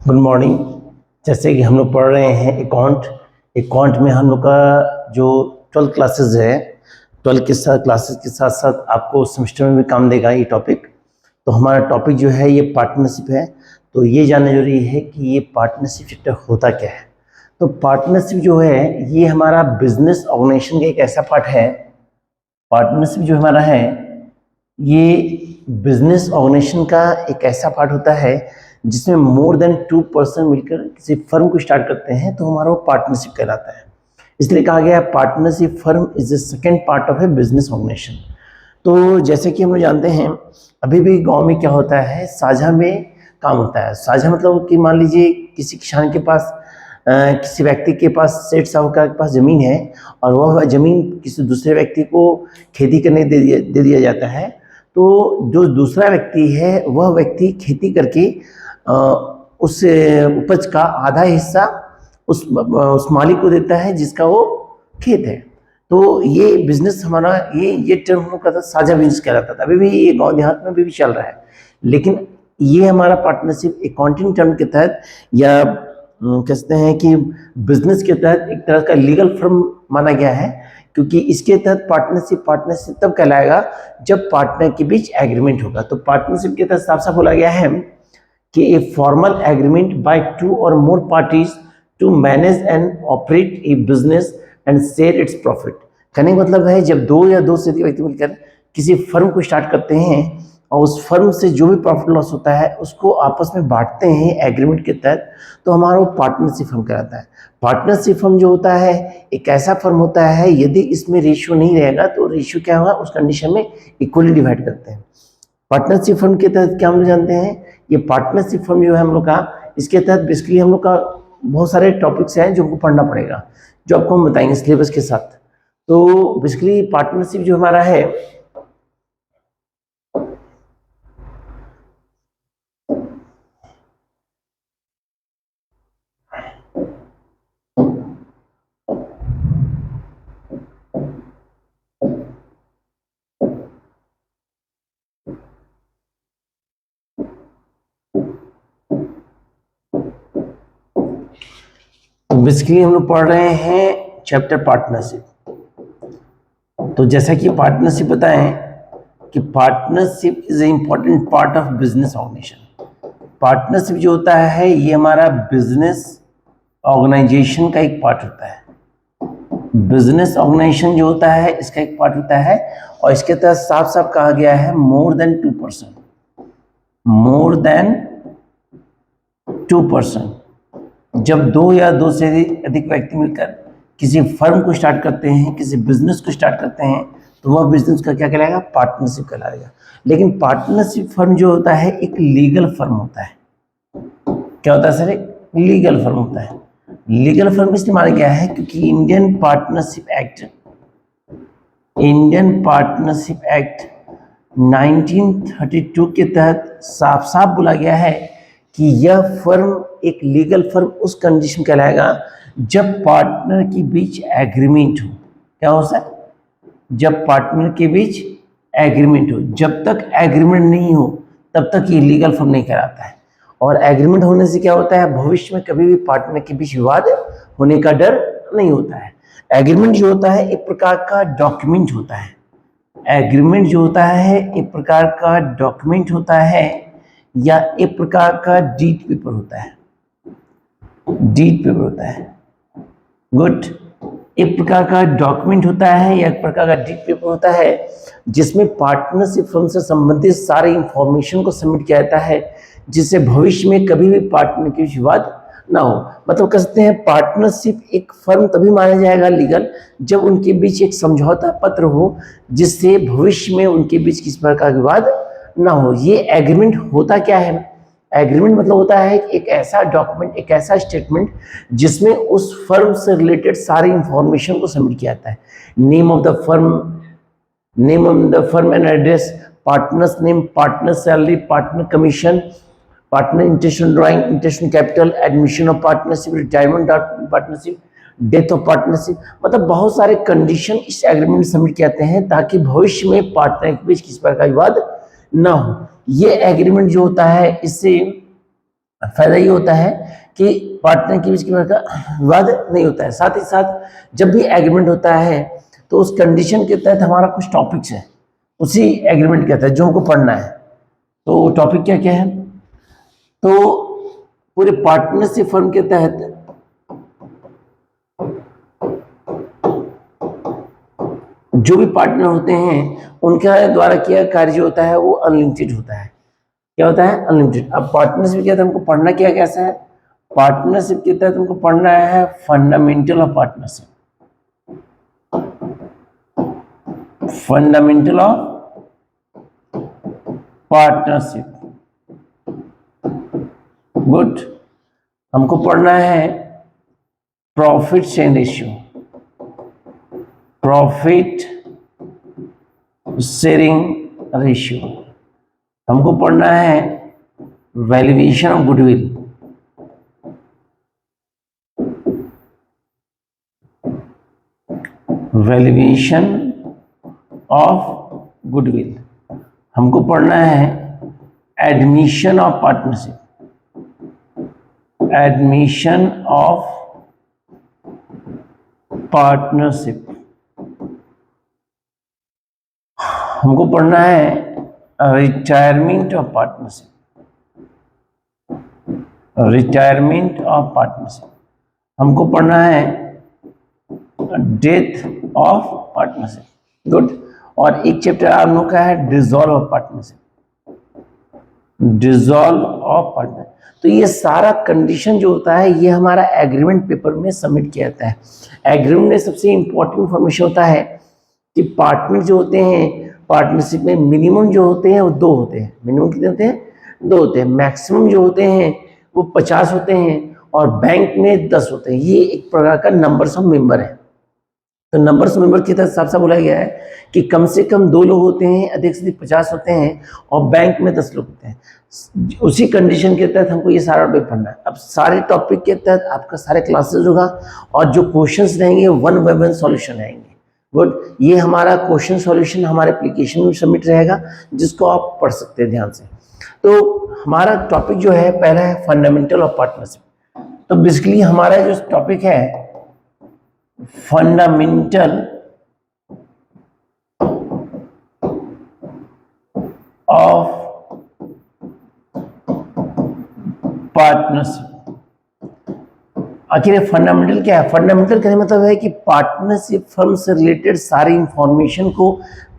Good morning. जैसे कि हम लोग पढ़ रहे हैं अकाउंट में हम लोग का जो 12 क्लासेस है, 12 के साथ क्लासेस के साथ साथ आपको सेमेस्टर में भी काम देगा ये टॉपिक। तो हमारा टॉपिक जो है ये पार्टनरशिप है। तो ये जानना जरूरी है कि ये पार्टनरशिप सेक्टर होता क्या है। तो पार्टनरशिप जो है ये हमारा बिजनेस ऑर्गेनाइजेशन का एक ऐसा पार्ट है। पार्टनरशिप जो हमारा है ये बिजनेस ऑर्गेनाइजेशन का एक ऐसा पार्ट होता है जिसमें मोर देन 2 पर्सन मिलकर किसी फर्म को स्टार्ट करते हैं, तो हमारा वो पार्टनरशिप कहलाता है। इसलिए कहा गया है partnership firm is the second part of a business organization. तो जैसे कि हम लोग जानते हैं अभी भी गांव में क्या होता है, साझा में काम होता है। साझा मतलब कि मान लीजिए किसी किसान के पास किसी व्यक्ति के पास, सेठ साहूकार के पास ज़मीन है और वह ज़मीन किसी दूसरे व्यक्ति को खेती करने दे दिया जाता है। तो जो दूसरा व्यक्ति है वह व्यक्ति खेती करके उस उपज का आधा हिस्सा उस मालिक को देता है जिसका वो खेत है। तो ये बिजनेस हमारा ये टर्म हम लोग का साझा बिजनेस कहलाता था। अभी भी ये गांव देहात में भी चल रहा है, लेकिन ये हमारा पार्टनरशिप अकाउंटिंग टर्म के तहत या कहते हैं कि बिजनेस के तहत एक तरह का लीगल फर्म माना गया है, क्योंकि इसके तहत पार्टनरशिप तब कहलाएगा जब पार्टनर के बीच एग्रीमेंट होगा। तो पार्टनरशिप के तहत साफ साफ बोला गया है कि ए फॉर्मल एग्रीमेंट बाय 2 और more parties to manage and operate a business and share its profit. कहने का मतलब है जब 2 या 2 से अधिक व्यक्ति मिलकर किसी फर्म को स्टार्ट करते हैं और उस फर्म से जो भी प्रॉफिट लॉस होता है उसको आपस में बांटते हैं एग्रीमेंट के तहत, तो हमारा वो पार्टनरशिप फर्म कहलाता है। पार्टनरशिप फर्म जो होता है एक ऐसा फर्म होता है, यदि इसमें रेशियो नहीं रहेगा तो रेशियो क्या होगा, उस कंडीशन में इक्वली डिवाइड करते हैं। पार्टनरशिप फर्म के तहत क्या हम लोग जानते हैं, ये पार्टनरशिप फर्म जो है हम लोग का, इसके तहत बेसिकली हम लोग का बहुत सारे टॉपिक्स हैं जो हमको पढ़ना पड़ेगा, जो आपको हम बताएंगे सिलेबस के साथ। तो बेसिकली पार्टनरशिप जो हमारा है बेसिकली हम लोग पढ़ रहे हैं चैप्टर पार्टनरशिप। तो जैसा कि पार्टनरशिप बताएं कि partnership is a important part of business organization. Partnership जो होता है ये हमारा बिजनेस ऑर्गेनाइजेशन का एक पार्ट होता है। बिजनेस ऑर्गेनाइजेशन जो होता है इसका एक पार्ट होता है, और इसके तहत साफ साफ कहा गया है मोर देन 2%। More than 2%। जब 2 या 2 से अधिक व्यक्ति मिलकर किसी फर्म को स्टार्ट करते हैं, किसी बिजनेस को स्टार्ट करते हैं, तो वह बिजनेस का क्या कहलाएगा, पार्टनरशिप कहलाएगा। लेकिन पार्टनरशिप फर्म जो होता है एक लीगल फर्म होता है। क्या होता है सर, एक लीगल फर्म होता है। लीगल फर्म इसलिए माना गया है क्योंकि इंडियन पार्टनरशिप एक्ट 1932 के तहत साफ साफ बोला गया है कि यह फर्म एक लीगल फर्म उस कंडीशन कहलाएगा जब पार्टनर के बीच एग्रीमेंट हो। क्या हो सर, जब पार्टनर के बीच एग्रीमेंट हो। जब तक एग्रीमेंट नहीं हो तब तक ये लीगल फर्म नहीं कहलाता है। और एग्रीमेंट होने से क्या होता है, भविष्य में कभी भी पार्टनर के बीच विवाद होने का डर नहीं होता है। एग्रीमेंट जो होता है एक प्रकार का डॉक्यूमेंट होता है। एग्रीमेंट जो होता है एक प्रकार का डॉक्यूमेंट होता है या एक प्रकार का डीड पेपर होता है। डीड पेपर होता है, गुड। एक प्रकार का डॉक्यूमेंट होता है या एक प्रकार का डीड पेपर होता है जिसमें पार्टनरशिप फर्म से संबंधित सारे इंफॉर्मेशन को सबमिट किया जाता है, जिससे भविष्य में कभी भी पार्टनर के बीच विवाद ना हो। मतलब कह सकते हैं पार्टनरशिप एक फर्म तभी माना जाएगा लीगल जब उनके बीच एक समझौता पत्र हो, जिससे भविष्य में उनके बीच किसी प्रकार का विवाद ना हो। ये एग्रीमेंट होता क्या है, एग्रीमेंट मतलब होता है एक ऐसा डॉक्यूमेंट, एक ऐसा स्टेटमेंट जिसमें उस फर्म से रिलेटेड सारी इंफॉर्मेशन को सबमिट किया जाता है। Name of the firm and address, partners name, partner salary, partner commission, partner intention drawing, intention capital, admission of partnership, retirement partnership, death of partnership. मतलब बहुत सारे कंडीशन इस एग्रीमेंट में सबमिट किए जाते हैं ताकि भविष्य में पार्टनर के बीच किसी प्रकार का विवाद ना हो। ये एग्रीमेंट जो होता है इससे फायदा ये होता है कि पार्टनर के बीच की का विवाद नहीं होता है। साथ ही साथ जब भी एग्रीमेंट होता है तो उस कंडीशन के तहत हमारा कुछ टॉपिक्स है, उसी एग्रीमेंट के तहत जो हमको पढ़ना है। तो टॉपिक क्या क्या है? तो पूरे पार्टनरशिप फर्म के तहत जो भी पार्टनर होते हैं उनके द्वारा किया कार्य जो होता है वो अनलिमिटेड होता है। क्या होता है? अनलिमिटेड। अब पार्टनरशिप के तहत हमको पढ़ना क्या कैसा है? पार्टनरशिप के तहत हमको पढ़ना है fundamental of partnership, fundamental of partnership. Good. हमको पढ़ना है profit sharing ratio, profit sharing ratio. हमको पढ़ना है valuation of goodwill, valuation of goodwill. हमको पढ़ना है admission of partnership, admission of partnership. हमको पढ़ना है retirement of partnership, retirement of partnership. हमको पढ़ना है डेथ ऑफ पार्टनरशिप। गुड। और एक चैप्टर आप लोग का है dissolve of partnership, dissolve of partner. तो ये सारा कंडीशन जो होता है ये हमारा एग्रीमेंट पेपर में सबमिट किया जाता है। एग्रीमेंट में सबसे इंपॉर्टेंट इंफॉर्मेशन होता है कि पार्टनर जो होते हैं पार्टनरशिप में मिनिमम जो होते हैं वो 2 होते हैं। मिनिमम कितने होते हैं? 2 होते हैं। मैक्सिमम जो होते हैं वो 50 होते हैं और बैंक में 10 होते हैं। ये एक प्रकार का नंबर्स ऑफ मेंबर है। तो नंबर्स ऑफ मेंबर के तहत साफ साफ बोला गया है कि कम से कम 2 लोग होते हैं, अधिक से अधिक 50 होते हैं और बैंक में 10 लोग होते हैं। उसी कंडीशन के तहत हमको ये सारा टॉपिक पढ़ना है। अब सारे टॉपिक के तहत आपका सारे क्लासेस होगा और जो क्वेश्चंस रहेंगे 1 बाय 1 सॉल्यूशन रहेंगे। गुड। ये हमारा क्वेश्चन सॉल्यूशन हमारे एप्लीकेशन में सबमिट रहेगा जिसको आप पढ़ सकते हैं ध्यान से। तो हमारा टॉपिक जो है पहला है फंडामेंटल ऑफ पार्टनरशिप। तो बेसिकली हमारा जो टॉपिक है फंडामेंटल ऑफ पार्टनरशिप। आखिर फंडामेंटल क्या है? फंडामेंटल कहने मतलब है कि पार्टनरशिप फर्म से रिलेटेड सारी इंफॉर्मेशन को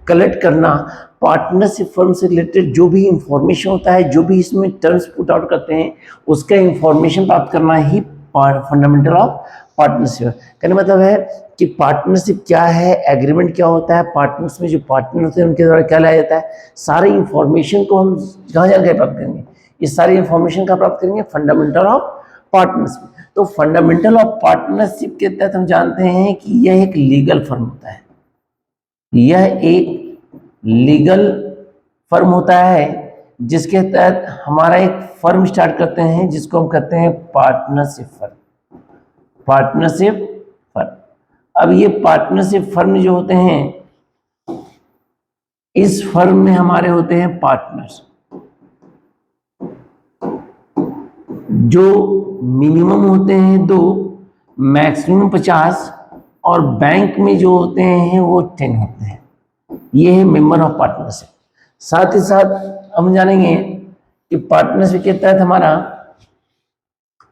कलेक्ट करना। पार्टनरशिप फर्म से रिलेटेड जो भी इंफॉर्मेशन होता है, जो भी इसमें टर्म्स पुट आउट करते हैं, उसका इंफॉर्मेशन प्राप्त करना ही फंडामेंटल ऑफ पार्टनरशिप। कहने मतलब है कि पार्टनरशिप क्या है, एग्रीमेंट क्या होता है, पार्टनर्स में जो पार्टनर होते हैं उनके द्वारा क्या लाया जाता है, सारी इंफॉर्मेशन को हम कहाँ जानकारी प्राप्त करेंगे? ये सारी इंफॉर्मेशन का प्राप्त करेंगे फंडामेंटल ऑफ पार्टनरशिप। तो फंडामेंटल ऑफ पार्टनरशिप के तहत हम जानते हैं कि यह एक लीगल फर्म होता है, यह एक लीगल फर्म होता है जिसके तहत हमारा एक फर्म स्टार्ट करते हैं जिसको हम कहते हैं पार्टनरशिप फर्म, पार्टनरशिप फर्म। अब ये पार्टनरशिप फर्म जो होते हैं इस फर्म में हमारे होते हैं पार्टनर्स जो मिनिमम होते हैं 2, मैक्सिमम 50 और बैंक में जो होते हैं वो 10 होते हैं। ये है मेंबर ऑफ पार्टनरशिप। साथ ही साथ हम जानेंगे कि पार्टनरशिप के तहत हमारा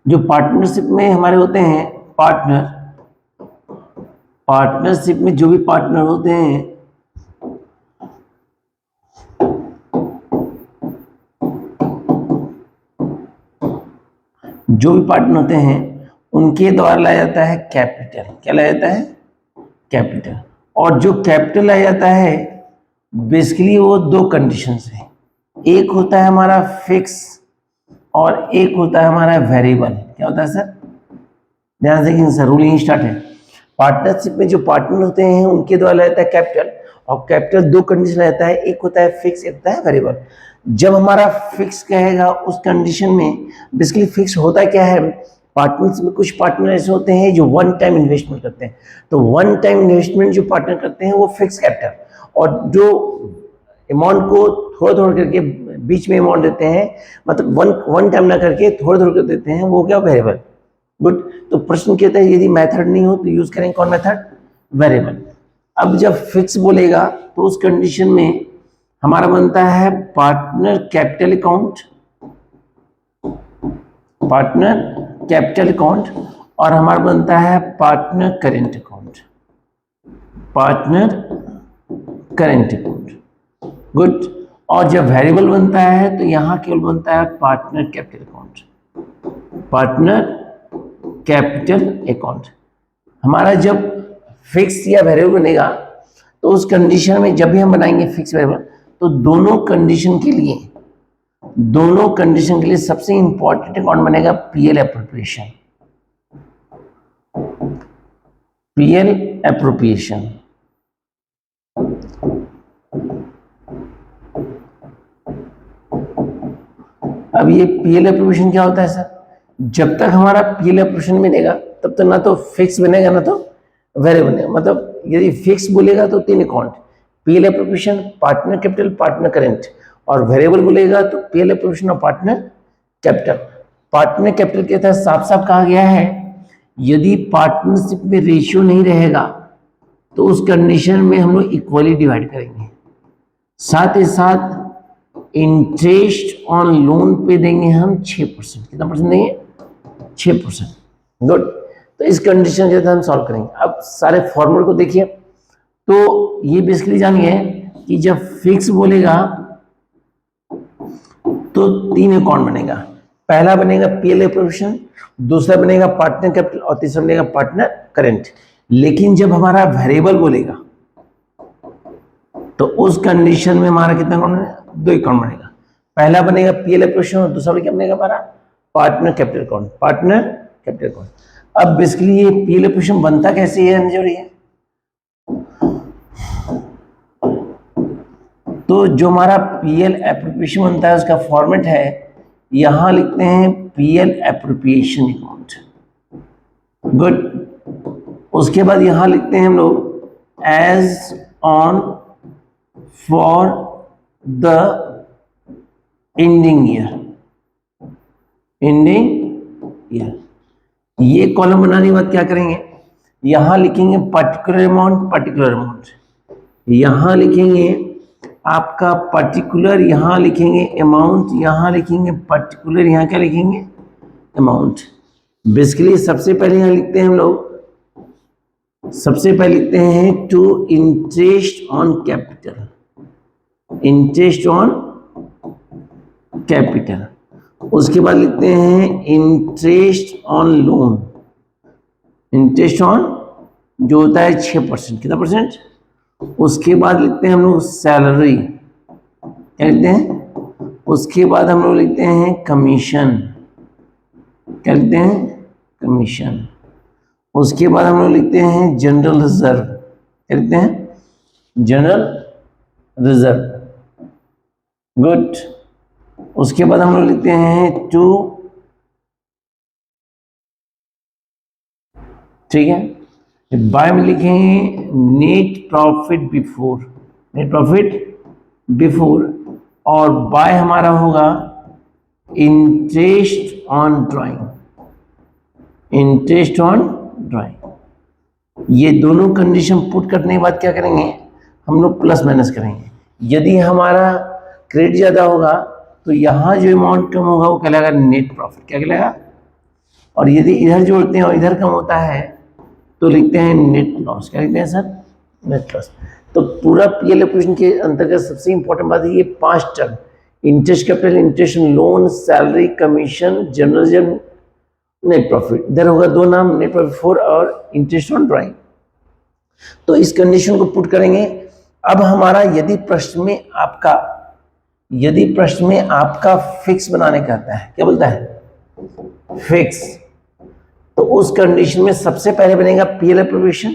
जो पार्टनरशिप में हमारे होते हैं पार्टनर, पार्टनरशिप में जो भी पार्टनर होते हैं जो भी पार्टनर होते हैं उनके द्वारा लाया जाता है कैपिटल। क्या लाया जाता है? कैपिटल। और जो कैपिटल लाया जाता है बेसिकली वो 2 कंडीशंस हैं। एक होता है हमारा फिक्स और एक होता है हमारा वेरिएबल। क्या होता है सर? ध्यान से कि सर रूलिंग स्टार्ट है। पार्टनरशिप में जो पार्टनर होते हैं उनके द्वारा लाया जाता है कैपिटल और कैपिटल 2 कंडीशन रहता है, एक होता है फिक्स, एक होता है वेरिएबल। जब हमारा फिक्स कहेगा उस कंडीशन में बेसिकली फिक्स होता क्या है, पार्टनर्स में कुछ पार्टनर ऐसे होते हैं जो 1 टाइम इन्वेस्टमेंट करते हैं। तो 1 टाइम इन्वेस्टमेंट जो पार्टनर करते हैं वो फिक्स कैपिटल, और जो अमाउंट को थोड़ा थोड़ा करके बीच में अमाउंट देते हैं, मतलब वन टाइम ना करके थोड़ा थोड़ा कर देते हैं, वो क्या वेरिएबल। गुड। तो प्रश्न कहता है यदि मेथड नहीं हो तो यूज करें कौन मेथड, वेरिएबल। अब जब फिक्स बोलेगा तो उस कंडीशन में हमारा बनता है partner capital account, partner capital account, और हमारा बनता है partner current account, partner current account. Good. और जब वेरिएबल बनता है तो यहां केवल बनता है partner capital account, partner capital account. हमारा जब फिक्स या वेरिएबल बनेगा तो उस कंडीशन में जब भी हम बनाएंगे फिक्स वेरिएबल, तो दोनों कंडीशन के लिए सबसे इंपॉर्टेंट अकाउंट बनेगा पीएल एप्रोप्रिएशन, पीएल एप्रोप्रिएशन। अब ये पीएल एप्रोप्रिएशन क्या होता है सर, जब तक हमारा पीएल एप्रोप्रिएशन बनेगा तब तक ना तो फिक्स बनेगा ना तो वेरिएबल बनेगा। मतलब यदि फिक्स बोलेगा तो 3 account, PL appropriation, partner capital, partner current, और वेरिएबल बोलेगा तो पीएल एप्रोप्रिएशन और पार्टनर कैपिटल। पार्टनर कैपिटल के तहत साफ साफ कहा गया है यदि पार्टनरशिप में रेशियो नहीं रहेगा तो उस कंडीशन में हम लोग इक्वली डिवाइड करेंगे। साथ ही साथ इंटरेस्ट ऑन लोन पे देंगे हम 6%। कितना परसेंट देंगे, 6%। गुड। तो इस कंडीशन के तहत हम सॉल्व करेंगे। अब सारे फॉर्मूले को देखिए, तो ये बेसिकली जानिए कि जब फिक्स बोलेगा तो 3 अकाउंट बनेगा। पहला बनेगा पीएल एप्रोप्रिएशन, दूसरा बनेगा पार्टनर कैपिटल, और तीसरा बनेगा पार्टनर करेंट। लेकिन जब हमारा वेरिएबल बोलेगा तो उस कंडीशन में हमारा कितना अकाउंट बनेगा, 2 अकाउंट बनेगा। पहला बनेगा पीएल एप्रोप्रिएशन और दूसरा क्या बनेगा हमारा partner capital account, partner capital account. अब बेसिकली ये पीएल एप्रोप्रिएशन बनता कैसे है जो रही है, तो जो हमारा पीएल एप्रोप्रिएशन बनता है उसका फॉर्मेट है, यहां लिखते हैं पीएल एप्रोप्रिएशन अकाउंट। गुड। उसके बाद यहां लिखते हैं हम लोग as on for the ending year, ending year. ये कॉलम बनाने के बाद क्या करेंगे, यहां लिखेंगे पर्टिकुलर अमाउंट, पर्टिकुलर अमाउंट, यहां लिखेंगे आपका पर्टिकुलर, यहां लिखेंगे अमाउंट, यहां लिखेंगे पर्टिकुलर, यहां क्या लिखेंगे अमाउंट। बेसिकली सबसे पहले यहां लिखते हैं हम लोग, सबसे पहले लिखते हैं to interest on capital, interest on capital. उसके बाद लिखते हैं interest on loan, interest on जो होता है 6%, कितना परसेंट। उसके बाद लिखते हैं हम लोग सैलरी, क्या लिखते हैं, उसके बाद हम लोग लिखते हैं कमीशन, क्या लिखते हैं कमीशन। उसके बाद हम लोग लिखते हैं जनरल रिजर्व, क्या लिखते हैं जनरल रिजर्व। गुड। उसके बाद हम लोग लिखते हैं टू, ठीक है, बाय में लिखेंगे net profit before, net profit before, और बाय हमारा होगा interest on drawing, interest on drawing. ये दोनों कंडीशन पुट करने के बाद क्या करेंगे हम लोग प्लस माइनस करेंगे। यदि हमारा क्रेडिट ज्यादा होगा तो यहाँ जो अमाउंट कम होगा वो कहलाएगा नेट प्रॉफिट, क्या कहलाएगा। और यदि इधर जोड़ते हैं और इधर कम होता है तो लिखते हैं नेट लॉस, क्या लिखते हैं सर नेट लॉस। तो पूरा पीएल एप्रोप्रिएशन के अंतर्गत सबसे इंपॉर्टेंट बात है ये 5 term, interest capital, interest loan, salary, commission, general, net profit. इधर होगा 2 नाम, नेट प्रॉफिट 4 और इंटरेस्ट ऑन ड्राइंग। तो इस कंडीशन को पुट करेंगे। अब हमारा यदि प्रश्न में आपका फिक्स बनाने का आता है, क्या बोलता है फिक्स, तो उस कंडीशन में सबसे पहले बनेगा पीएल एप्रोप्रिएशन।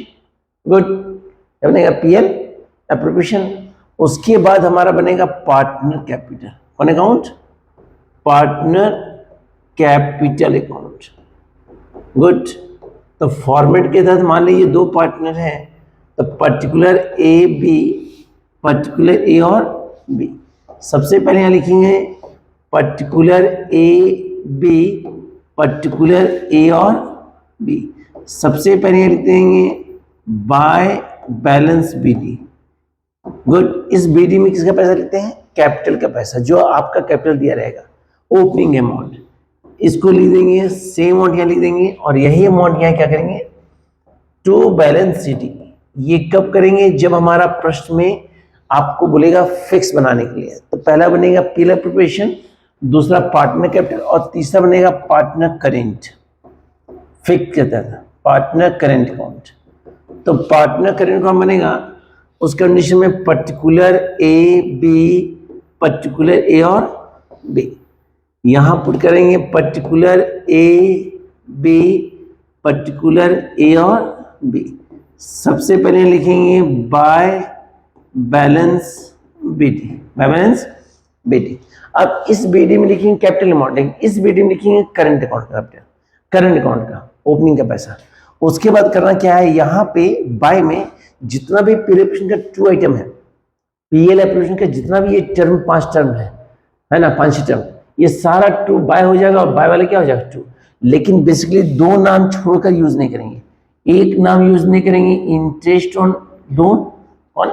गुड। क्या बनेगा पीएल एप्रोप्रिएशन। उसके बाद हमारा बनेगा पार्टनर कैपिटल, कौन account, partner capital account. Good. तो फॉर्मेट के तहत मान लीजिए 2 पार्टनर हैं, तो particular A B, particular A और बी। सबसे पहले यहाँ लिखेंगे particular A B, particular A और बी। सबसे पहले यहाँ लिख देंगे by balance B D. Good. इस बी डी में किसका पैसा लिखते हैं? कैपिटल का पैसा, जो आपका कैपिटल दिया रहेगा, ओपनिंग अमाउंट, इसको लिख देंगे, सेम अमाउंट यहाँ लिख देंगे, और यही अमाउंट यहाँ क्या करेंगे? To balance C D. ये कब करेंगे? जब हमारा प्रश्न में आपको बोलेगा फिक्स बनाने के लिए। तो पहला बनेगा पील अप्रोप्रिएशन, दूसरा पार्टनर कैपिटल, और तीसरा बनेगा पार्टनर करेंट। फिक्स कहता है पार्टनर करेंट अकाउंट। तो पार्टनर करेंट अकाउंट बनेगा उस कंडीशन में particular A B, particular A और बी। यहां पुट करेंगे particular A B, particular A और बी। सबसे पहले लिखेंगे by balance BD, by balance BD. अब इस बीडी में लिखेंगे कैपिटल अमाउंट, इस बीडी में लिखेंगे करंट अकाउंट का कैपिटल, करंट अकाउंट का ओपनिंग का पैसा। उसके बाद करना क्या है? यहाँ पे बाय में जितना भी पीएल एप्लीकेशन का टू आइटम है, पीएल एप्लीकेशन का जितना भी ये टर्म 5 टर्म है ना, 5 टर्म, ये सारा टू बाय हो जाएगा और बाय वाला क्या हो जाएगा? टू। लेकिन बेसिकली 2 नाम छोड़कर यूज नहीं करेंगे। एक नाम यूज नहीं करेंगे interest on loan,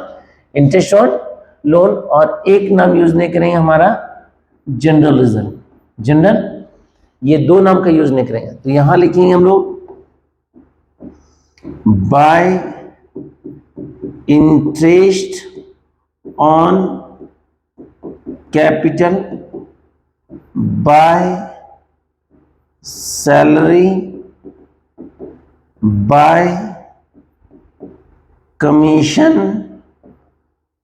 interest on loan, और एक नाम यूज नहीं करेंगे हमारा जनरल रिजर्व, जनरल। ये 2 नाम का यूज नहीं करेंगे। तो यहां लिखेंगे हम लोग by interest on capital, by salary, by commission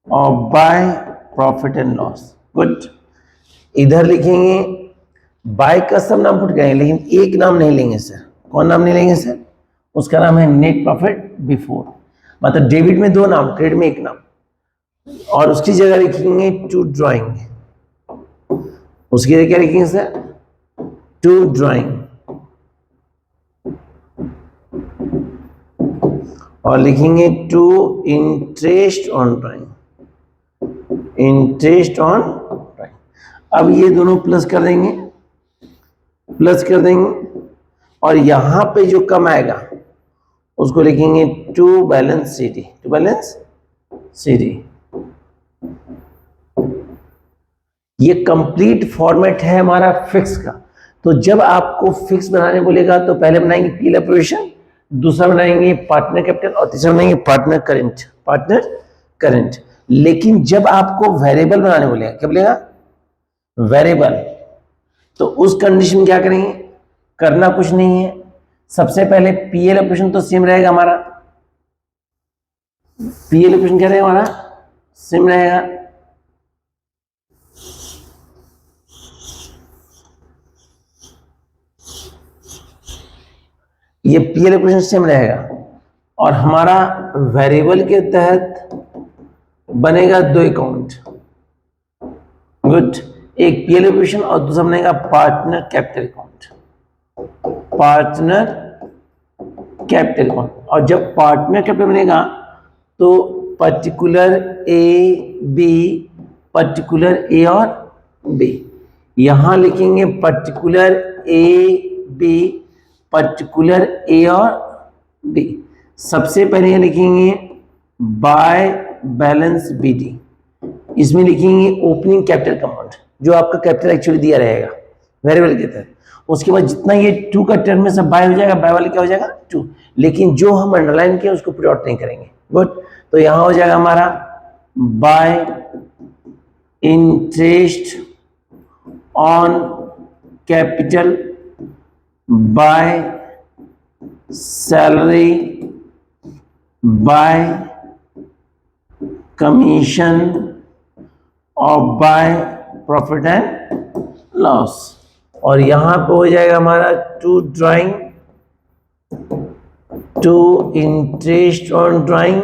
और by profit and loss. Good. इधर लिखेंगे बाय का सब नाम फुट गए, लेकिन एक नाम नहीं लेंगे सर। कौन नाम नहीं लेंगे सर? उसका नाम है नेट प्रॉफिट बिफोर। मतलब डेबिट में 2 नाम, क्रेडिट में 1 नाम, और उसकी जगह लिखेंगे टू ड्राइंग। उसकी जगह क्या लिखेंगे सर? To drawing. और लिखेंगे to interest on drawing, interest on drawing. अब ये दोनों प्लस कर देंगे, प्लस कर देंगे, और यहां पे जो कम आएगा उसको लिखेंगे to balance C D, to balance C D. ये कंप्लीट फॉर्मेट है हमारा फिक्स का। तो जब आपको फिक्स बनाने बोलेगा तो पहले बनाएंगे पीएल अप्रोप्रिएशन, दूसरा बनाएंगे पार्टनर कैपिटल, और तीसरा बनाएंगे पार्टनर करेंट, पार्टनर करेंट। लेकिन जब आपको वेरिएबल बनाने बोलेगा, क्या बोलेगा? वेरिएबल। तो उस कंडीशन में क्या करेंगे? करना कुछ नहीं है। सबसे पहले पीएल ऑपरेशन तो सेम रहेगा हमारा, पीएल ऑपरेशन क्या रहेगा हमारा? सेम रहेगा। ये पीएल ऑपरेशन सेम रहेगा, और हमारा वेरिएबल के तहत बनेगा 2 अकाउंट। गुड। एक पीएल ऑपरेशन और दूसरा बनेगा partner capital account, partner capital account. और जब पार्टनर कैपिटल बनेगा तो particular A B, particular A और बी। यहां लिखेंगे particular A B, particular A और बी। सबसे पहले लिखेंगे बाय बैलेंस बी डी। इसमें लिखेंगे ओपनिंग कैपिटल अमाउंट, जो आपका कैपिटल एक्चुअली दिया रहेगा वेरिएबल के तहत। उसके बाद जितना ये 2 का टर्म में सब बाय हो जाएगा, बाय वाले क्या हो जाएगा? 2। लेकिन जो हम अंडरलाइन किए उसको पुट आउट नहीं करेंगे। गुड। तो यहां हो जाएगा हमारा by interest on capital, by salary, by commission और बाय प्रॉफिट एंड लॉस। और यहां पे हो जाएगा हमारा to drawing, to interest on drawing,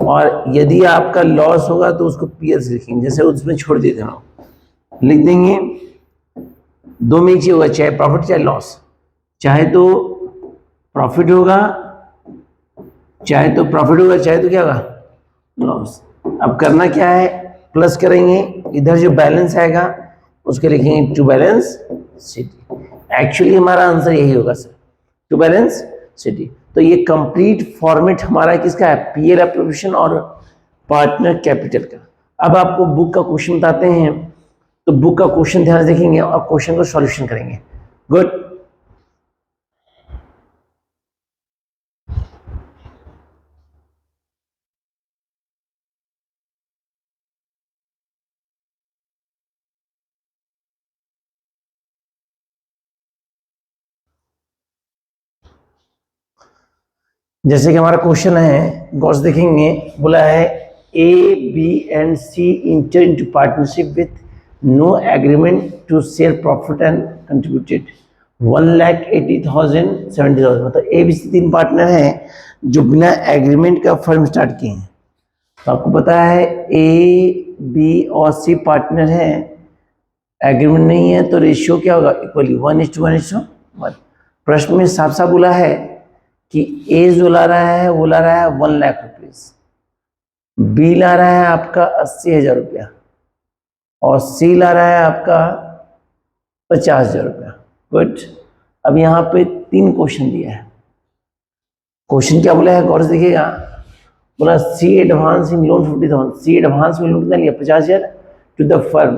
और यदि आपका लॉस होगा तो उसको पीएल से लिखेंगे, जैसे उसमें छोड़ देते हैं, लिख देंगे 2 में ही होगा, चाहे प्रॉफिट चाहे लॉस। चाहे तो प्रॉफिट होगा, चाहे तो प्रॉफिट होगा, चाहे तो क्या होगा? लॉस। अब करना क्या है, प्लस करेंगे, इधर जो बैलेंस आएगा उसके लिखेंगे टू बैलेंस सिटी। एक्चुअली हमारा आंसर यही होगा सर, टू बैलेंस सिटी। तो ये कंप्लीट फॉर्मेट हमारा किसका है, पीएल एप्रोप्रिएशन और पार्टनर कैपिटल का। अब आपको बुक का क्वेश्चन बताते हैं, तो बुक का क्वेश्चन ध्यान से देखेंगे और क्वेश्चन को सॉल्यूशन करेंगे। गुड। जैसे कि हमारा क्वेश्चन है, गौर से देखेंगे, बोला है A B and C enter into partnership with no agreement to share profit and contributed 1,80,000 70,000। मतलब ए बी सी तीन पार्टनर हैं जो बिना एग्रीमेंट का फर्म स्टार्ट किए हैं। तो आपको पता है ए बी और सी पार्टनर हैं, एग्रीमेंट नहीं है, तो रेशियो क्या होगा, इक्वली 1:1:1। प्रश्न में साफ साफ बोला है कि ए जो ला रहा है वो ला रहा है 1 लाख रुपीज, बी ला रहा है आपका 80,000 रुपया और सी ला रहा है आपका 50,000 रुपया। गुड। अब यहाँ पे तीन क्वेश्चन दिया है। क्वेश्चन क्या बोला है, गौर से देखिएगा, बोला C advance in loan 50,000, C advance में लोन कितना लिया 50,000 टू द फर्म।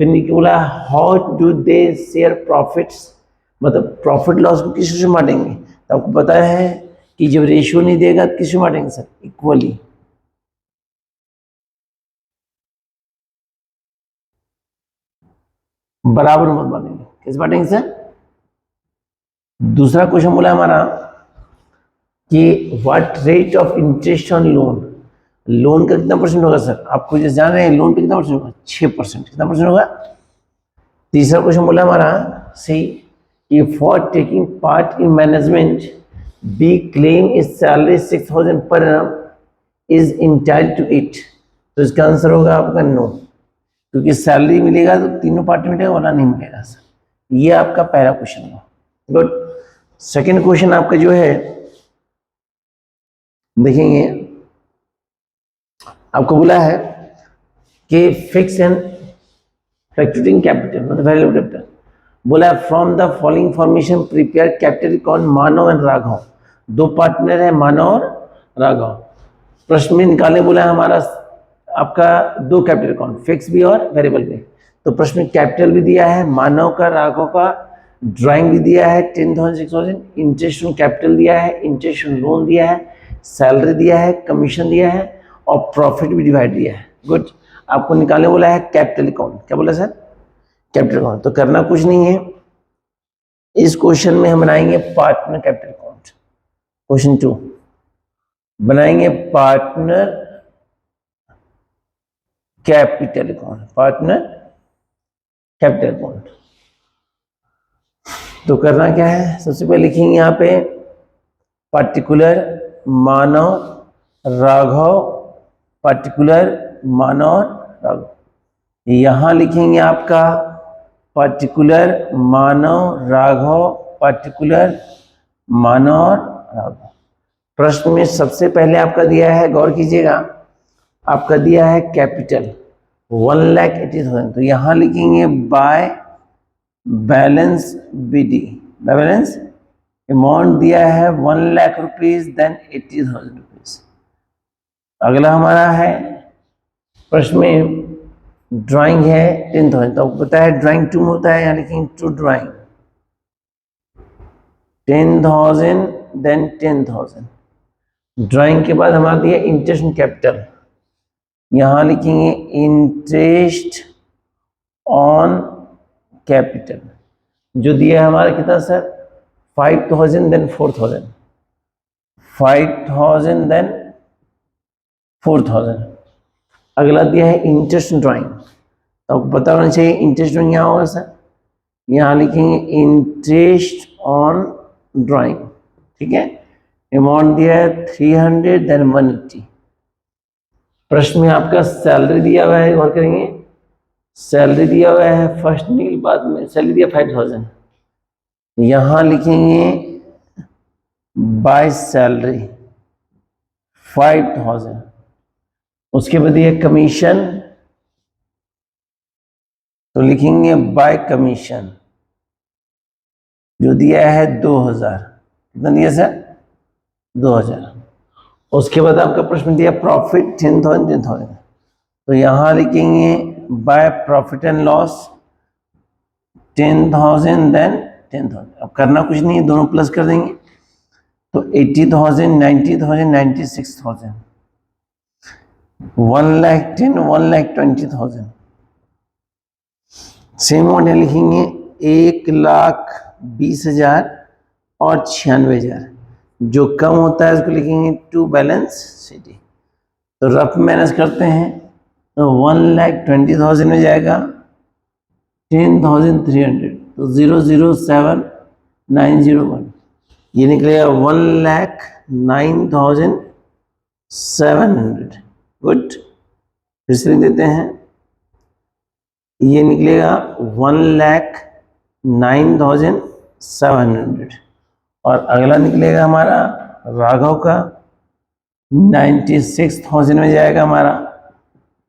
फिर नीचे बोला how do they share profits, मतलब प्रॉफिट लॉस को किस में बांटेंगे। तो आपको पता है कि जब रेशियो नहीं देगा तो किस में बांटेंगे सर, इक्वली। बराबर मत बांटेंगे, किस बांटेंगे सर। दूसरा क्वेश्चन बोला हमारा कि what rate of interest on loan, loan का कितना परसेंट होगा सर, आपको जैसे जान रहे हैं लोन पे कितना परसेंट होगा, 6%। कितना परसेंट होगा। तीसरा क्वेश्चन बोला हमारा सी कि for taking part in management B claim is salary 6,000 per annum is entitled to it. तो इसका आंसर होगा आपका नो, क्योंकि सैलरी मिलेगा तो तीनों पार्ट मिलेगा, वरना नहीं मिलेगा सर। ये आपका पहला क्वेश्चन है। गुड। सेकेंड क्वेश्चन आपका जो है देखेंगे, आपको बोला है कि फिक्स एंड फ्लक्चुएटिंग कैपिटल मतलब वैल्यू कैपिटल, बोला है from the following formation prepare capital कौन, मानव एंड राघव। दो पार्टनर है मानव और राघव। प्रश्न में निकालने बोला है हमारा आपका दो कैपिटल कौन, फिक्स भी और वेरिएबल भी। तो प्रश्न में कैपिटल भी दिया है मानव का, राघव का, ड्राइंग भी दिया है 10,000 6,000, इंटरेस्ट ऑन कैपिटल दिया है, इंटरेस्ट ऑन लोन दिया है, सैलरी दिया है, कमीशन दिया है और प्रॉफिट भी डिवाइड दिया है। गुड। आपको निकालने बोला है कैपिटल अकाउंट, क्या बोला सर, कैपिटल अकाउंट। तो करना कुछ नहीं है, इस क्वेश्चन में हम बनाएंगे पार्टनर कैपिटल अकाउंट। क्वेश्चन 2 बनाएंगे partner capital account, partner capital account. तो करना क्या है, सबसे पहले लिखेंगे यहाँ पे पर्टिकुलर मानव राघव, पर्टिकुलर मानव राघव। यहाँ लिखेंगे आपका पर्टिकुलर मानव राघव, पर्टिकुलर मानव राघव। प्रश्न में सबसे पहले आपका दिया है, गौर कीजिएगा, आपका दिया है कैपिटल 1,80,000, तो यहां लिखेंगे by balance BD, by balance amount दिया है 1 लाख रुपीज देन 80,000 रुपीज। अगला हमारा है प्रश्न में ड्राइंग है 10,000, तो आपको पता है ड्राइंग 2 में होता है, यहाँ लिखेंगे टू ड्राइंग 10,000 देन 10,000। ड्राइंग के बाद हमारा दिया इंटरेस्ट ऑन कैपिटल, यहां लिखेंगे इंटरेस्ट ऑन कैपिटल, जो दिया है हमारा कितना सर 5,000 देन 4,000, 5,000 देन 4,000। अगला दिया है इंटरेस्ट ऑन ड्राइंग, तो आपको पता होना चाहिए इंटरेस्ट ड्राइंग यहाँ होगा सर, यहाँ लिखेंगे इंटरेस्ट ऑन ड्राइंग, ठीक है। अमाउंट दिया है 300 देन 180। प्रश्न में आपका सैलरी दिया हुआ है, गौर करेंगे सैलरी दिया हुआ है फर्स्ट नील, बाद में सैलरी दिया 5,000, यहां लिखेंगे बाय सैलरी 5,000। उसके बाद ये कमीशन, तो लिखेंगे बाय कमीशन, जो दिया है 2000। कितना दिया सर? 2000। उसके बाद आपका प्रश्न दिया प्रॉफिट 10,000। तो यहाँ लिखेंगे by profit and loss 10,000 then 10,000। अब करना कुछ नहीं है, दोनों प्लस कर देंगे। तो 80,000, 90,000, 96,000, 1,10,000, 1,20,000। सेम मॉडल लिखेंगे 1,20,000 और 96,000। जो कम होता है उसको लिखेंगे टू बैलेंस शीट। तो रफ माइनस करते हैं तो 1,20,000 में जाएगा 10,300, तो 0,07,901, ये निकलेगा 1,09,700। गुड, फिर से लिख देते हैं, ये निकलेगा 1,09,700। और अगला निकलेगा हमारा राघव का 96,000 में जाएगा हमारा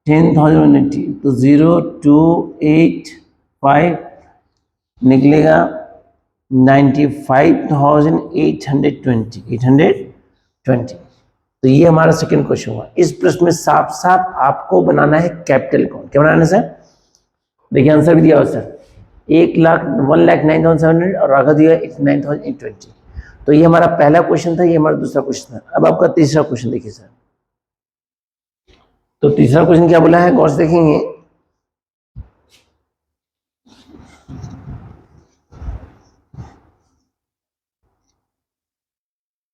10,180, तो 0,285 निकलेगा 95,820। तो ये हमारा सेकंड क्वेश्चन हुआ। इस प्रश्न में साफ साफ आपको बनाना है कैपिटल अकाउंट। क्या बनाना है सर? देखिए आंसर भी दिया हुआ सर, 1,09,700 और राघव दिया 89,820। तो ये हमारा पहला क्वेश्चन था, ये हमारा दूसरा क्वेश्चन था। अब आपका तीसरा क्वेश्चन देखिए सर। तो तीसरा क्वेश्चन क्या बोला है, गौर से देखेंगे।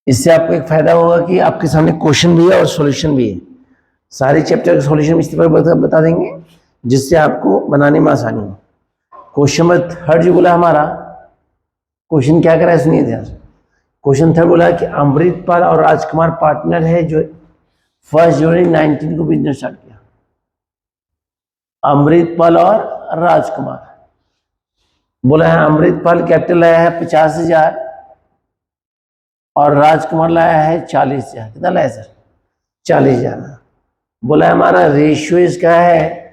इससे आपको एक फायदा होगा कि आपके सामने क्वेश्चन भी है और सॉल्यूशन भी है। सारे चैप्टर का सॉल्यूशन इस तरह बता देंगे जिससे आपको बनाने में आसानी हो। क्वेश्चन नंबर थर्ड जो बोला हमारा, क्वेश्चन क्या करा है सुनिए ध्यान। क्वेश्चन थर्ड बोला कि अमृतपाल और राजकुमार पार्टनर है जो 1 जनवरी 19 को बिजनेस स्टार्ट किया। अमृतपाल और राजकुमार बोला है, अमृतपाल कैपिटल लाया है 50,000 और राजकुमार लाया है 40,000। कितना लाया सर? 40,000। बोला है हमारा रेशियो इसका है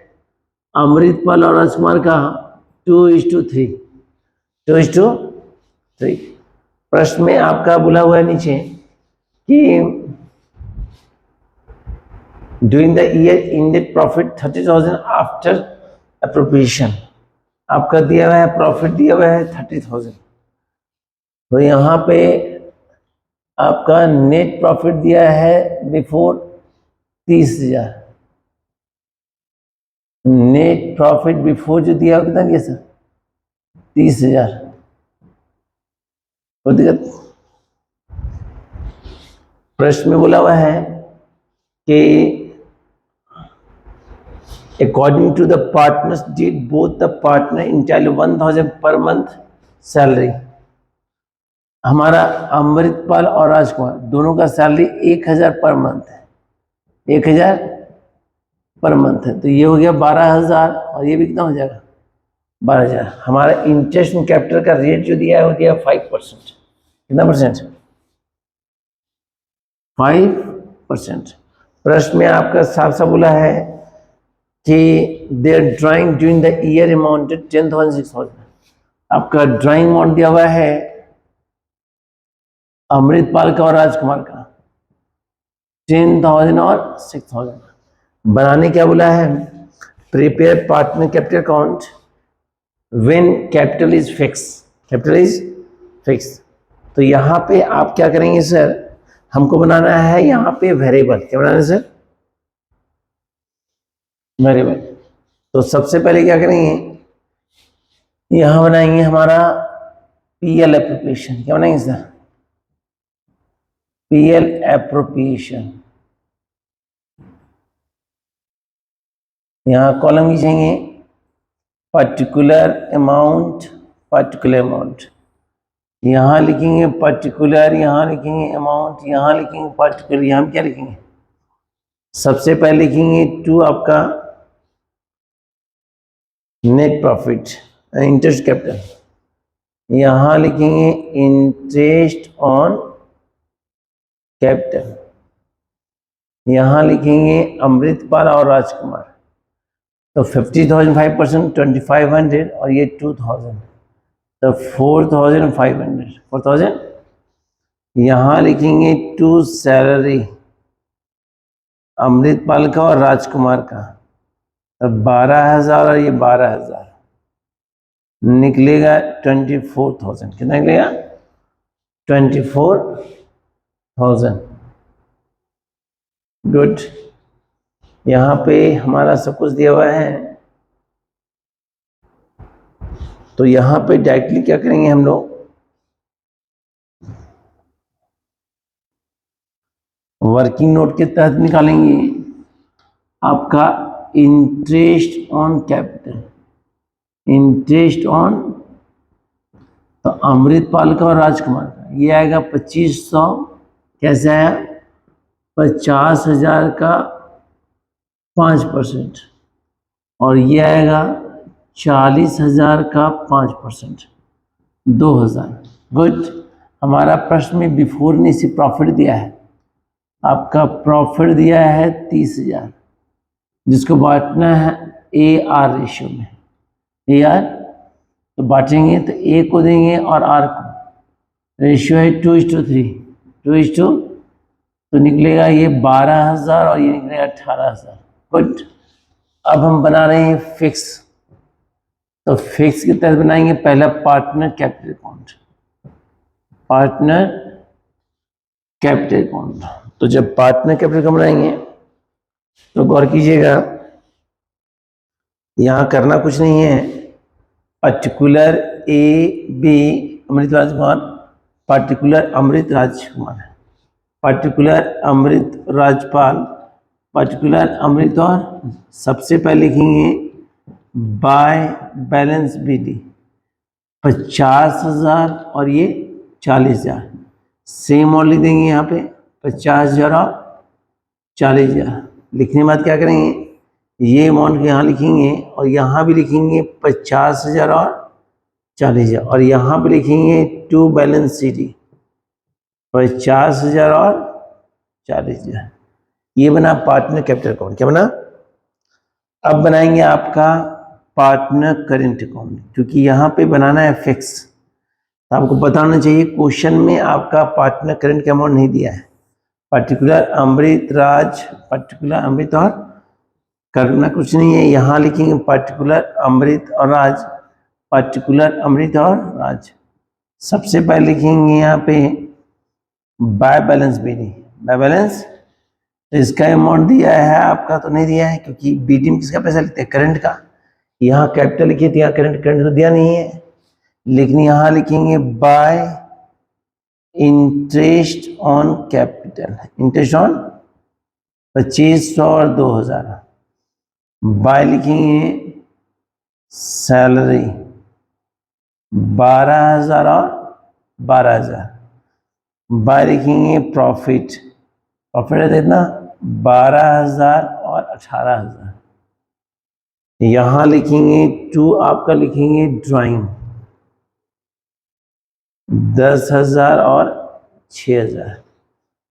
अमृतपाल और राजकुमार का 2:3, 2:3। प्रश्न में आपका बोला हुआ है नीचे कि during the year ended profit 30,000 after appropriation. आपका दिया हुआ है प्रॉफिट दिया हुआ है 30,000। तो यहाँ पे आपका नेट प्रॉफिट दिया है बिफोर 30,000। नेट प्रॉफिट बिफोर जो दिया कितना दिया सर? 30,000। प्रश्न में बोला हुआ है कि according to the partners did both the partner entitle 1,000 per month salary. हमारा अमृतपाल और राजकुमार दोनों का सैलरी 1,000 पर मंथ है, 1,000 पर मंथ है। तो ये हो गया 12,000 और ये भी कितना हो जाएगा? 12,000। हमारा इंटरेस्ट इन कैपिटल का रेट जो दिया है वो दिया 5%। कितना परसेंट? 5%। प्रश्न में आपका साफ साफ बोला है कि their drawing during the year amounted 10,000-6,000। आपका ड्राइंग अमाउंट दिया हुआ है अमृतपाल का और राजकुमार का 10,000 और 6,000। बनाने क्या बोला है? Prepare partner capital account when capital is fix. Capital is fix. तो यहाँ पे आप क्या करेंगे सर, हमको बनाना है यहाँ पे वेरिएबल। क्या बनाना है सर? वेरिएबल। तो सबसे पहले क्या करेंगे, यहाँ बनाएंगे हमारा पीएल एप्रोप्रिएशन। क्या बनाएंगे सर? PL appropriation. यहाँ कॉलम खींचेंगे पर्टिकुलर अमाउंट, पर्टिकुलर अमाउंट। यहाँ लिखेंगे पर्टिकुलर, यहाँ लिखेंगे अमाउंट, यहाँ लिखेंगे पर्टिकुलर। यहाँ क्या लिखेंगे? सबसे पहले लिखेंगे टू आपका नेट प्रॉफिट इंटरेस्ट कैपिटल। यहाँ लिखेंगे इंटरेस्ट ऑन कैपिटल। यहाँ लिखेंगे अमृतपाल और राजकुमार, तो 50,000 5%, 2500 और ये 2000, तो 4500, 4000। यहाँ लिखेंगे टू सैलरी अमृतपाल का और राजकुमार का, तो 12,000 और ये 12,000, निकलेगा 24,000। कितना निकलेगा? 24,000। गुड। यहाँ पे हमारा सब कुछ दिया हुआ है, तो यहाँ पे डायरेक्टली क्या करेंगे हम लोग, वर्किंग नोट के तहत निकालेंगे आपका interest on capital, interest on, तो अमृतपाल का और राजकुमार का ये आएगा 2500। कैसे आया? 50,000 का 5%, और ये आएगा 40,000 का 5%, 2,000। गुड। हमारा प्रश्न में बिफोर ने इसी प्रॉफिट दिया है, आपका प्रॉफिट दिया है 30,000, जिसको बांटना है AR रेशियो में। AR तो बांटेंगे तो A को देंगे और R को, रेशियो है 2:3, 2:, तो निकलेगा ये 12,000 और ये निकलेगा 18,000। गुड। अब हम बना रहे हैं फिक्स, तो फिक्स के तहत बनाएंगे पहला partner capital account, partner capital account. तो जब पार्टनर कैपिटल अकाउंट बनाएंगे तो गौर कीजिएगा, यहाँ करना कुछ नहीं है, पर्टिकुलर AB अमृत राजकुमार, पर्टिकुलर अमृत राजकुमार, पर्टिकुलर अमृत राजपाल, पर्टिकुलर अमृत, और सबसे पहले लिखेंगे बाय बैलेंस BD 50,000 और ये 40,000, सेम और लिख देंगे यहाँ पे 50,000 और 40,000। लिखने के बाद क्या करेंगे, ये अमाउंट यहाँ लिखेंगे और यहाँ भी लिखेंगे 50,000 और 40,000, और यहाँ पे लिखेंगे टू बैलेंस CD 50,000 और 40,000। ये बना पार्टनर कैपिटल अकाउंट। क्या बना? अब बनाएंगे आपका पार्टनर करेंट अकाउंट, क्योंकि यहाँ पे बनाना है फिक्स, तो आपको बताना चाहिए क्वेश्चन में आपका पार्टनर करेंट का अमाउंट नहीं दिया है। पर्टिकुलर अमृत राज, पर्टिकुलर अमृत, और करना कुछ नहीं है, यहाँ लिखेंगे पर्टिकुलर अमृत और राज, पर्टिकुलर अमृत और राज। सबसे पहले लिखेंगे यहाँ पे by balance BD, by balance, तो इसका अमाउंट दिया है आपका, तो नहीं दिया है, क्योंकि BD में किसका पैसा लेते हैं? करंट का। यहाँ कैपिटल लिखिए तो यहाँ करंट तो दिया नहीं है, लेकिन यहाँ लिखेंगे bye interest on capital, interest on 2500 और 2,000, बाय लिखेंगे सैलरी 12,000 और 12,000, बाय लिखेंगे प्रॉफिट, प्रॉफिट है इतना 12,000 और 18,000, यहाँ लिखेंगे टू, आपका लिखेंगे ड्राइंग 10,000 और 6,000।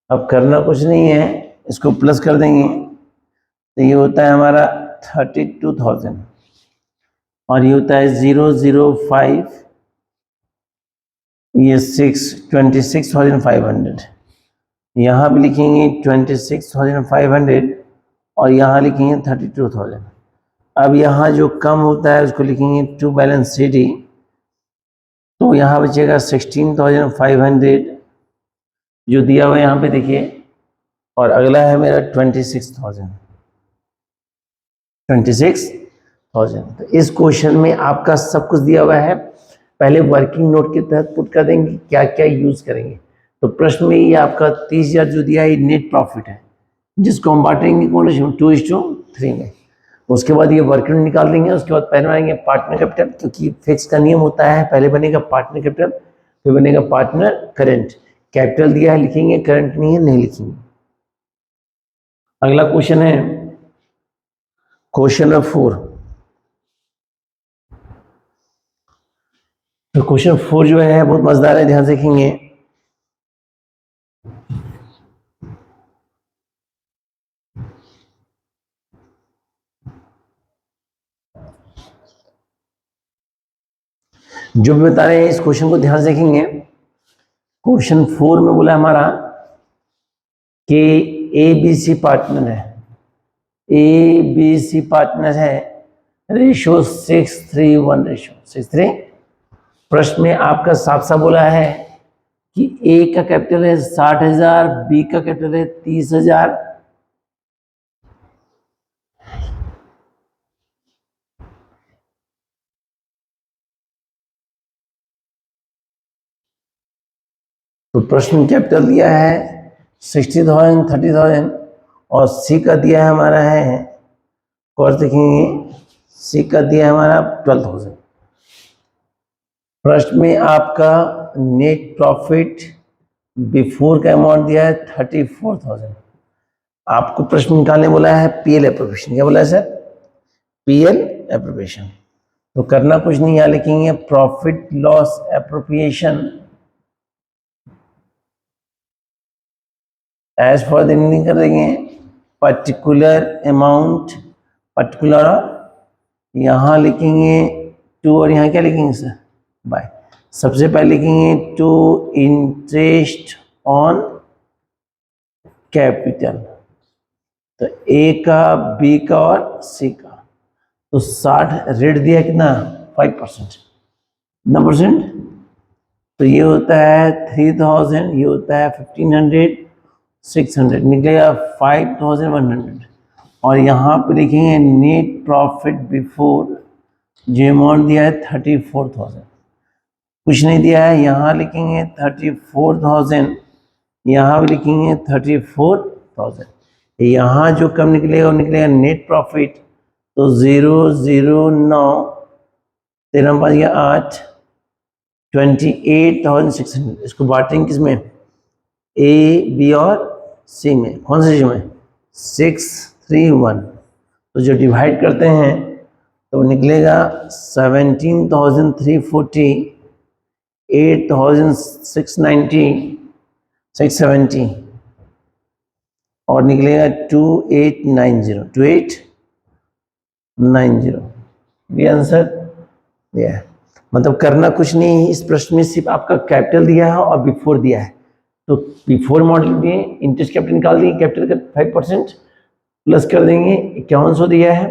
अब करना कुछ नहीं है, इसको प्लस कर देंगे तो ये होता है हमारा 32,000, और ये होता है 005, ये 26,500, यहाँ भी लिखेंगे 26,500 और यहाँ लिखेंगे 32,000। अब यहाँ जो कम होता है उसको लिखेंगे टू बैलेंस CD, तो यहाँ बचेगा 16,500 जो दिया हुआ है यहाँ पे देखिए, और अगला है मेरा 26,000। तो इस क्वेश्चन में आपका सब कुछ दिया हुआ है, पहले वर्किंग नोट के तहत पुट कर देंगे क्या क्या यूज करेंगे। तो प्रश्न में ये आपका 30,000 जो दिया है नेट प्रॉफिट है, जिसको हम बांटेंगे कौन 2:3 में। उसके बाद ये वर्किंग नोट निकाल देंगे, उसके बाद पहले बनाएंगे पार्टनर कैपिटल, क्योंकि फिक्स का नियम होता है पहले बनेगा पार्टनर कैपिटल फिर बनेगा पार्टनर करेंट। कैपिटल दिया है लिखेंगे, करंट नहीं है नहीं लिखेंगे। अगला क्वेश्चन है क्वेश्चन नंबर 4। तो क्वेश्चन 4 जो है बहुत मजेदार है, ध्यान से देखेंगे। जो भी बता रहे हैं इस क्वेश्चन को ध्यान से देखेंगे। क्वेश्चन 4 में बोला हमारा कि ABC पार्टनर है, ABC पार्टनर है, रेशो 6:3:1 रेशो 6:3। प्रश्न में आपका साफ साफ बोला है कि A का कैपिटल है 60,000, B का कैपिटल है 30,000, तो प्रश्न कैपिटल दिया है 60,000, 30,000 और C का दिया है हमारा है, और देखेंगे C का दिया है हमारा 12,000। प्रश्न में आपका नेट प्रॉफिट बिफोर का अमाउंट दिया है 34,000। आपको प्रश्न निकालने बोला है PL एप्रोप्रिएशन। क्या बोला है सर? PL appropriation. तो करना कुछ नहीं, यहाँ लिखेंगे profit loss appropriation as for the कर देंगे पर्टिकुलर अमाउंट, पर्टिकुलर, यहाँ लिखेंगे टू और यहाँ क्या लिखेंगे सर? बाय। सबसे पहले लिखेंगे टू इंटरेस्ट ऑन कैपिटल, तो A का, B का और C का। तो 60 रेट दिया कितना? 5%, कितना परसेंट? तो ये होता है 3,000, ये होता है 1,500, 600, निकलेगा 5,100। और यहाँ पे लिखेंगे नेट प्रॉफिट बिफोर, जो अमाउंट दिया है 34,000, कुछ नहीं दिया है, यहाँ लिखेंगे 34,000, यहाँ भी लिखेंगे 34,000। यहाँ जो कम निकलेगा वो निकलेगा नेट प्रॉफिट, तो 009, 13 5 8, 28,600। इसको बांटेंगे किसमें? A, B और C में। कौन से चीज में? 6:3:1। तो जो डिवाइड करते हैं तो निकलेगा 17,340, 8,690, 670 और निकलेगा 2890। ये आंसर दिया है। मतलब करना कुछ नहीं है, इस प्रश्न में सिर्फ आपका कैपिटल दिया है और बिफोर दिया है। तो बिफोर मॉडल दिए, इंटरेस्ट कैपिटल निकाल दिए, कैपिटल का 5% प्लस कर देंगे, 5100 दिया है।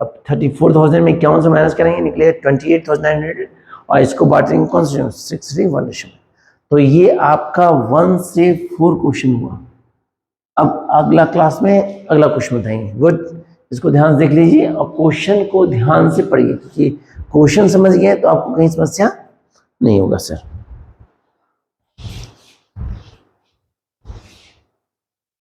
अब 34,000 में 5100 माइनस करेंगे, निकलेगा 28,900 और इसको बांटेंगे कौन से 6:3:1 रेशो। तो ये आपका 1 से 4 क्वेश्चन हुआ। अब अगला क्लास में अगला क्वेश्चन बताएंगे। गुड, इसको ध्यान से देख लीजिए और क्वेश्चन को ध्यान से पढ़िए, क्योंकि क्वेश्चन समझ गए तो आपको कहीं समस्या नहीं होगा सर।